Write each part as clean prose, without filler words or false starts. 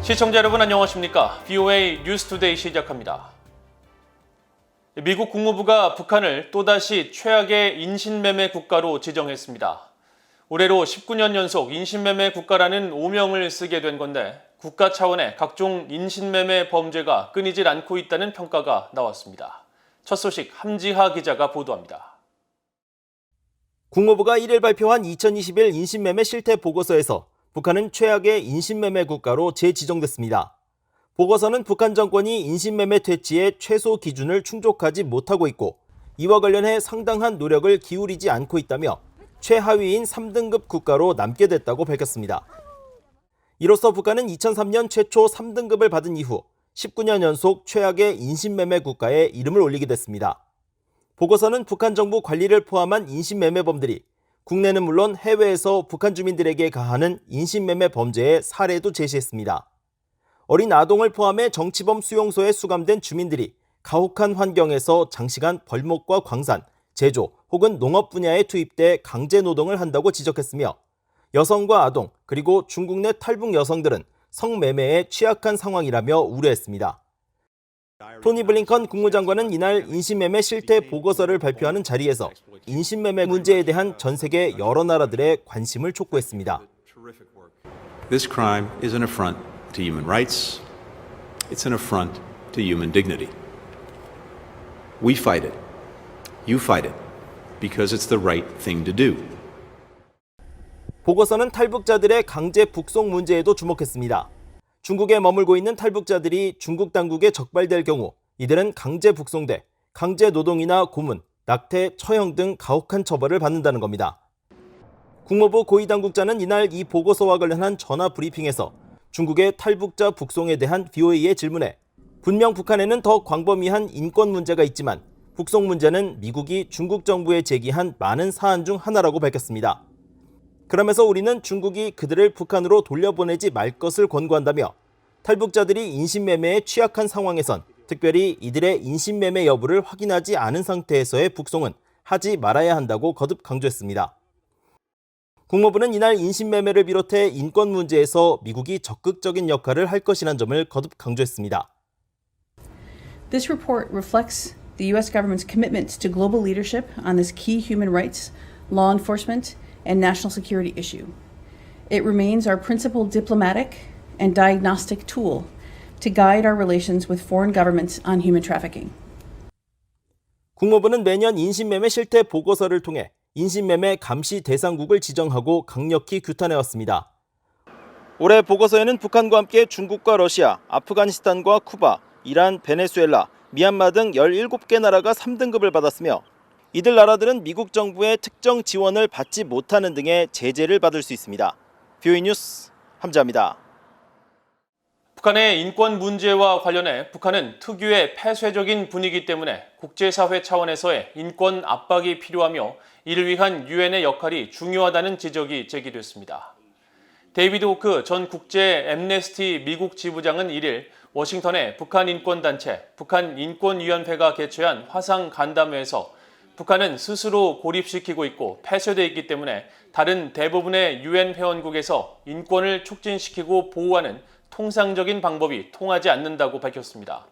시청자 여러분 안녕하십니까? VOA 뉴스투데이 시작합니다. 미국 국무부가 북한을 또다시 최악의 인신매매 국가로 지정했습니다. 올해로 19년 연속 인신매매 국가라는 오명을 쓰게 된 건데 국가 차원의 각종 인신매매 범죄가 끊이질 않고 있다는 평가가 나왔습니다. 첫 소식 함지하 기자가 보도합니다. 국무부가 1일 발표한 2021 인신매매 실태 보고서에서 북한은 최악의 인신매매 국가로 재지정됐습니다. 보고서는 북한 정권이 인신매매 퇴치의 최소 기준을 충족하지 못하고 있고 이와 관련해 상당한 노력을 기울이지 않고 있다며 최하위인 3등급 국가로 남게 됐다고 밝혔습니다. 이로써 북한은 2003년 최초 3등급을 받은 이후 19년 연속 최악의 인신매매 국가에 이름을 올리게 됐습니다. 보고서는 북한 정부 관리를 포함한 인신매매범들이 국내는 물론 해외에서 북한 주민들에게 가하는 인신매매 범죄의 사례도 제시했습니다. 어린 아동을 포함해 정치범 수용소에 수감된 주민들이 가혹한 환경에서 장시간 벌목과 광산, 제조 혹은 농업 분야에 투입돼 강제 노동을 한다고 지적했으며 여성과 아동 그리고 중국 내 탈북 여성들은 성매매에 취약한 상황이라며 우려했습니다. 토니 블링컨 국무장관은 이날 인신매매 실태 보고서를 발표하는 자리에서 인신매매 문제에 대한 전 세계 여러 나라들의 관심을 촉구했습니다. This crime is an affront to human rights. It's an affront to human dignity. We fight it. You fight it. Because it's the right thing to do. 보고서는 탈북자들의 강제 북송 문제에도 주목했습니다. 중국에 머물고 있는 탈북자들이 중국 당국에 적발될 경우 이들은 강제 북송돼 강제 노동이나 고문, 낙태, 처형 등 가혹한 처벌을 받는다는 겁니다. 국무부 고위당국자는 이날 이 보고서와 관련한 전화 브리핑에서 중국의 탈북자 북송에 대한 VOA의 질문에 분명 북한에는 더 광범위한 인권 문제가 있지만 북송 문제는 미국이 중국 정부에 제기한 많은 사안 중 하나라고 밝혔습니다. 그러면서 우리는 중국이 그들을 북한으로 돌려보내지 말 것을 권고한다며 탈북자들이 인신매매에 취약한 상황에선 특별히 이들의 인신매매 여부를 확인하지 않은 상태에서의 북송은 하지 말아야 한다고 거듭 강조했습니다. 국무부는 이날 인신매매를 비롯해 인권 문제에서 미국이 적극적인 역할을 할 것이라는 점을 거듭 강조했습니다. This report reflects the U.S. government's commitment to global leadership on this key human rights, law enforcement, and national security issue. It remains our principal diplomatic and diagnostic tool to guide our relations with foreign governments on human trafficking. 국무부는 매년 인신매매 실태 보고서를 통해 인신매매 감시 대상국을 지정하고 강력히 규탄해왔습니다. 올해 보고서에는 북한과 함께 중국과 러시아, 아프가니스탄과 쿠바, 이란, 베네수엘라, 미얀마 등 17개 나라가 3등급을 받았으며 이들 나라들은 미국 정부의 특정 지원을 받지 못하는 등의 제재를 받을 수 있습니다. VOA 뉴스 함지하입니다. 북한의 인권 문제와 관련해 북한은 특유의 폐쇄적인 분위기 때문에 국제사회 차원에서의 인권 압박이 필요하며 이를 위한 유엔의 역할이 중요하다는 지적이 제기됐습니다. 데이비드 호크 전 국제 앰네스티 미국 지부장은 1일 워싱턴의 북한 인권단체 북한인권위원회가 개최한 화상 간담회에서 북한은 스스로 고립시키고 있고 폐쇄되어 있기 때문에 다른 대부분의 유엔 회원국에서 인권을 촉진시키고 보호하는 통상적인 방법이 통하지 않는다고 밝혔습니다.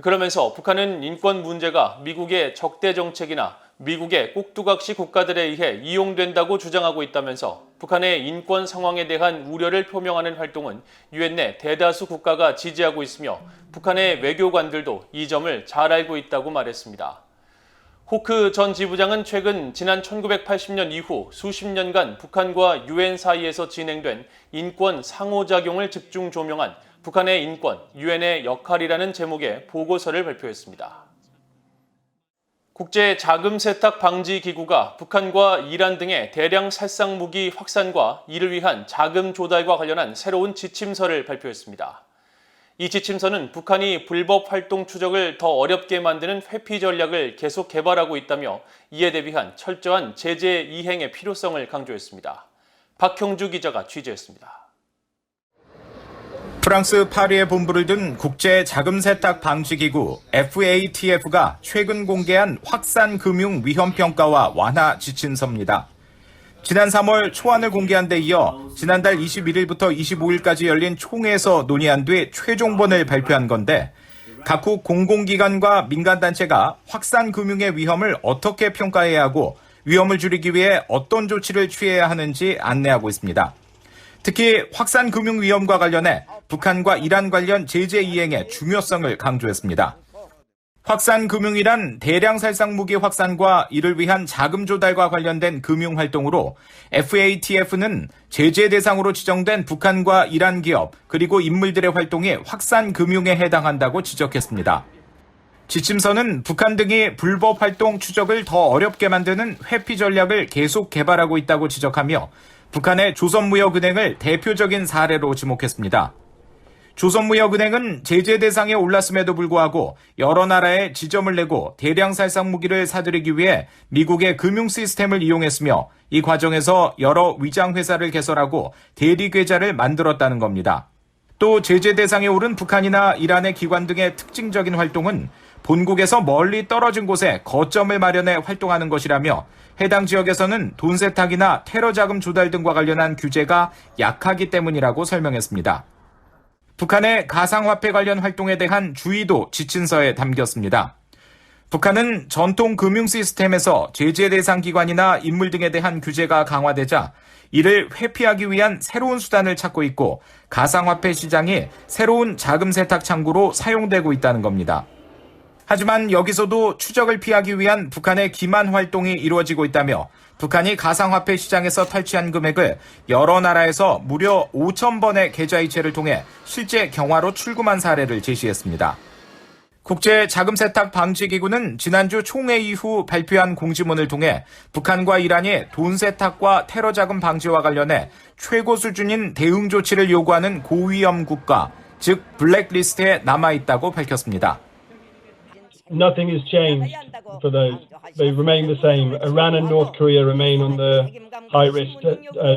그러면서 북한은 인권 문제가 미국의 적대 정책이나 미국의 꼭두각시 국가들에 의해 이용된다고 주장하고 있다면서 북한의 인권 상황에 대한 우려를 표명하는 활동은 유엔 내 대다수 국가가 지지하고 있으며 북한의 외교관들도 이 점을 잘 알고 있다고 말했습니다. 호크 전 지부장은 최근 지난 1980년 이후 수십 년간 북한과 유엔 사이에서 진행된 인권 상호작용을 집중 조명한 북한의 인권, 유엔의 역할이라는 제목의 보고서를 발표했습니다. 국제 자금 세탁 방지 기구가 북한과 이란 등의 대량 살상 무기 확산과 이를 위한 자금 조달과 관련한 새로운 지침서를 발표했습니다. 이 지침서는 북한이 불법 활동 추적을 더 어렵게 만드는 회피 전략을 계속 개발하고 있다며 이에 대비한 철저한 제재 이행의 필요성을 강조했습니다. 박형주 기자가 취재했습니다. 프랑스 파리에 본부를 둔 국제 자금 세탁 방지 기구 FATF가 최근 공개한 확산 금융 위험 평가와 완화 지침서입니다. 지난 3월 초안을 공개한 데 이어 지난달 21일부터 25일까지 열린 총회에서 논의한 뒤 최종본을 발표한 건데 각국 공공기관과 민간단체가 확산 금융의 위험을 어떻게 평가해야 하고 위험을 줄이기 위해 어떤 조치를 취해야 하는지 안내하고 있습니다. 특히 확산 금융 위험과 관련해 북한과 이란 관련 제재 이행의 중요성을 강조했습니다. 확산 금융이란 대량 살상 무기 확산과 이를 위한 자금 조달과 관련된 금융 활동으로 FATF는 제재 대상으로 지정된 북한과 이란 기업 그리고 인물들의 활동이 확산 금융에 해당한다고 지적했습니다. 지침서는 북한 등이 불법 활동 추적을 더 어렵게 만드는 회피 전략을 계속 개발하고 있다고 지적하며 북한의 조선무역은행을 대표적인 사례로 지목했습니다. 조선무역은행은 제재 대상에 올랐음에도 불구하고 여러 나라에 지점을 내고 대량 살상 무기를 사들이기 위해 미국의 금융 시스템을 이용했으며 이 과정에서 여러 위장 회사를 개설하고 대리 계좌를 만들었다는 겁니다. 또 제재 대상에 오른 북한이나 이란의 기관 등의 특징적인 활동은 본국에서 멀리 떨어진 곳에 거점을 마련해 활동하는 것이라며 해당 지역에서는 돈 세탁이나 테러 자금 조달 등과 관련한 규제가 약하기 때문이라고 설명했습니다. 북한의 가상화폐 관련 활동에 대한 주의도 지침서에 담겼습니다. 북한은 전통 금융 시스템에서 제재 대상 기관이나 인물 등에 대한 규제가 강화되자 이를 회피하기 위한 새로운 수단을 찾고 있고 가상화폐 시장이 새로운 자금 세탁 창구로 사용되고 있다는 겁니다. 하지만 여기서도 추적을 피하기 위한 북한의 기만 활동이 이루어지고 있다며 북한이 가상화폐 시장에서 탈취한 금액을 여러 나라에서 무려 5,000번의 계좌이체를 통해 실제 경화로 출금한 사례를 제시했습니다. 국제자금세탁방지기구는 지난주 총회 이후 발표한 공지문을 통해 북한과 이란이 돈 세탁과 테러 자금 방지와 관련해 최고 수준인 대응 조치를 요구하는 고위험 국가, 즉 블랙리스트에 남아있다고 밝혔습니다. Nothing has changed for those. They remain the same. Iran and North Korea remain on the high-risk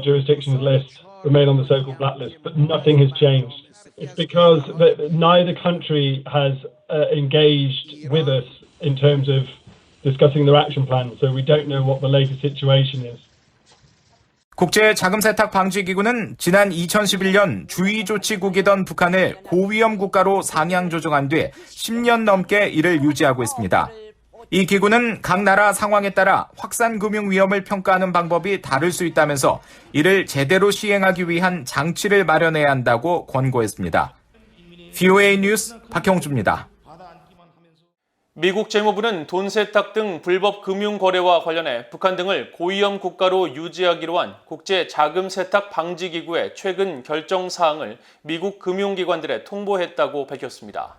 jurisdictions list, remain on the so-called blacklist, but nothing has changed. It's because neither country has engaged with us in terms of discussing their action plan, so we don't know what the latest situation is. 국제자금세탁방지기구는 지난 2011년 주의조치국이던 북한을 고위험 국가로 상향 조정한 뒤 10년 넘게 이를 유지하고 있습니다. 이 기구는 각 나라 상황에 따라 확산 금융 위험을 평가하는 방법이 다를 수 있다면서 이를 제대로 시행하기 위한 장치를 마련해야 한다고 권고했습니다. VOA 뉴스 박형주입니다. 미국 재무부는 돈 세탁 등 불법 금융 거래와 관련해 북한 등을 고위험 국가로 유지하기로 한 국제 자금 세탁 방지 기구의 최근 결정 사항을 미국 금융기관들에 통보했다고 밝혔습니다.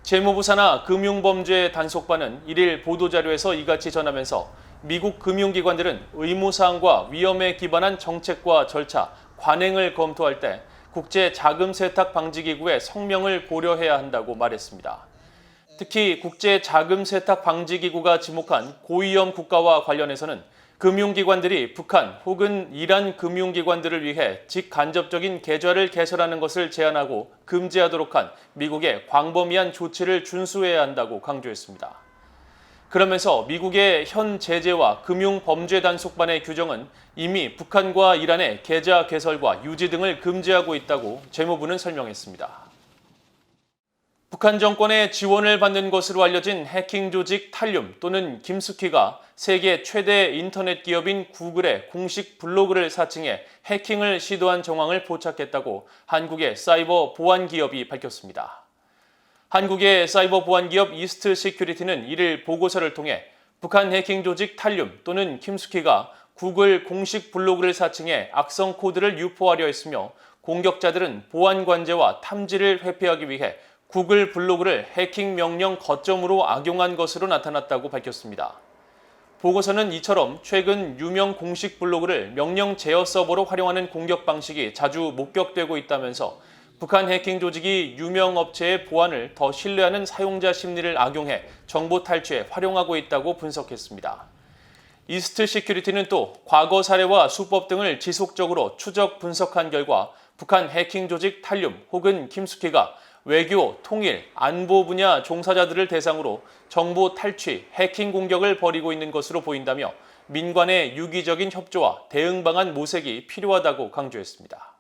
재무부 산하 금융범죄 단속반은 1일 보도자료에서 이같이 전하면서 미국 금융기관들은 의무사항과 위험에 기반한 정책과 절차, 관행을 검토할 때 국제 자금 세탁 방지 기구의 성명을 고려해야 한다고 말했습니다. 특히 국제자금세탁방지기구가 지목한 고위험 국가와 관련해서는 금융기관들이 북한 혹은 이란 금융기관들을 위해 직간접적인 계좌를 개설하는 것을 제한하고 금지하도록 한 미국의 광범위한 조치를 준수해야 한다고 강조했습니다. 그러면서 미국의 현 제재와 금융범죄단속반의 규정은 이미 북한과 이란의 계좌 개설과 유지 등을 금지하고 있다고 재무부는 설명했습니다. 북한 정권의 지원을 받는 것으로 알려진 해킹 조직 탈륨 또는 김숙희가 세계 최대 인터넷 기업인 구글의 공식 블로그를 사칭해 해킹을 시도한 정황을 포착했다고 한국의 사이버 보안 기업이 밝혔습니다. 한국의 사이버 보안 기업 이스트 시큐리티는 1일 보고서를 통해 북한 해킹 조직 탈륨 또는 김숙희가 구글 공식 블로그를 사칭해 악성 코드를 유포하려 했으며 공격자들은 보안 관제와 탐지를 회피하기 위해 구글 블로그를 해킹 명령 거점으로 악용한 것으로 나타났다고 밝혔습니다. 보고서는 이처럼 최근 유명 공식 블로그를 명령 제어 서버로 활용하는 공격 방식이 자주 목격되고 있다면서 북한 해킹 조직이 유명 업체의 보안을 더 신뢰하는 사용자 심리를 악용해 정보 탈취에 활용하고 있다고 분석했습니다. 이스트 시큐리티는 또 과거 사례와 수법 등을 지속적으로 추적 분석한 결과 북한 해킹 조직 탈륨 혹은 김숙희가 외교, 통일, 안보 분야 종사자들을 대상으로 정보 탈취, 해킹 공격을 벌이고 있는 것으로 보인다며 민관의 유기적인 협조와 대응 방안 모색이 필요하다고 강조했습니다.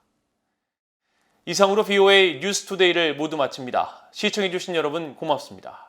이상으로 VOA 뉴스투데이를 모두 마칩니다. 시청해주신 여러분 고맙습니다.